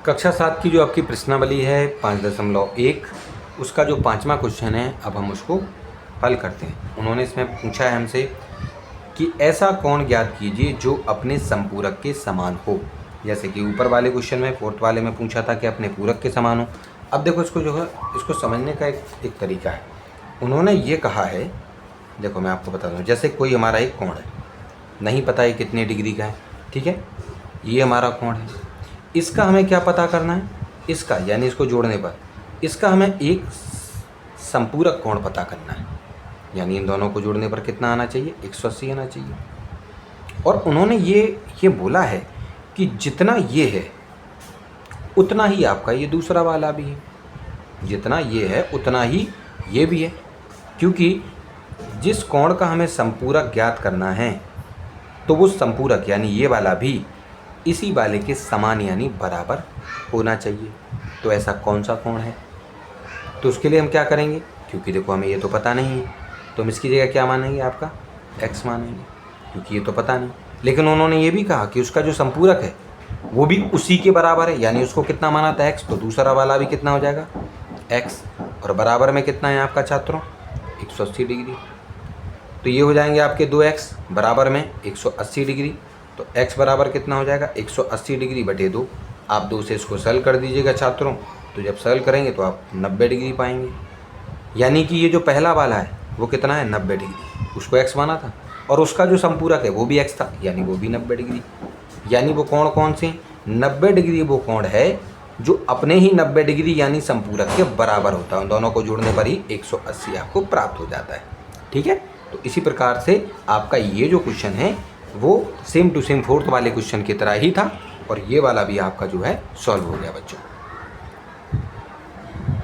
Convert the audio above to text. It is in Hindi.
कक्षा 7 की जो आपकी प्रश्नावली है 5.1 उसका जो 5वां क्वेश्चन है, अब हम उसको हल करते हैं। उन्होंने इसमें पूछा है हमसे कि ऐसा कोण ज्ञात कीजिए जो अपने संपूरक के समान हो। जैसे कि ऊपर वाले क्वेश्चन में 4th वाले में पूछा था कि अपने पूरक के समान हो। अब देखो इसको जो है इसको समझने का एक तरीका है। उन्होंने ये कहा है, देखो मैं आपको बता दूँ, जैसे कोई हमारा एक कोण है, नहीं पता है कितने डिग्री का है, ठीक है, ये हमारा कोण है। इसका हमें क्या पता करना है, इसका यानी इसको जोड़ने पर इसका हमें एक संपूरक कोण पता करना है, यानी इन दोनों को जोड़ने पर कितना आना चाहिए, 180 आना चाहिए। और उन्होंने ये बोला है कि जितना ये है उतना ही आपका ये दूसरा वाला भी है, जितना ये है उतना ही ये भी है, क्योंकि जिस कोण का हमें संपूरक ज्ञात करना है तो वो संपूरक यानी ये वाला भी इसी वाले के समान यानी बराबर होना चाहिए। तो ऐसा कौन सा कोण है, तो उसके लिए हम क्या करेंगे, क्योंकि देखो हमें ये तो पता नहीं है, तो हम इसकी जगह क्या मानेंगे, आपका x मानेंगे, क्योंकि ये तो पता नहीं। लेकिन उन्होंने ये भी कहा कि उसका जो संपूरक है वो भी उसी के बराबर है, यानी उसको कितना माना था x, तो दूसरा वाला भी कितना हो जाएगा x, और बराबर में कितना है आपका छात्रों 180 डिग्री। तो ये हो जाएंगे आपके 2x बराबर में 180 डिग्री। तो x बराबर कितना हो जाएगा 180 डिग्री बटे 2। आप 2 से इसको सरल कर दीजिएगा छात्रों, तो जब सरल करेंगे तो आप 90 डिग्री पाएंगे। यानी कि ये जो पहला वाला है वो कितना है 90 डिग्री, उसको x माना था, और उसका जो संपूरक है वो भी x था, यानी वो भी 90 डिग्री। यानी वो कोण कौन से 90 डिग्री, वो कोण है जो अपने ही 90 डिग्री यानी संपूरक के बराबर होता है। उन दोनों को जोड़ने पर ही 180 आपको प्राप्त हो जाता है, ठीक है। तो इसी प्रकार से आपका ये जो क्वेश्चन है वो सेम टू सेम 4th वाले क्वेश्चन की तरह ही था, और ये वाला भी आपका जो है सॉल्व हो गया बच्चों।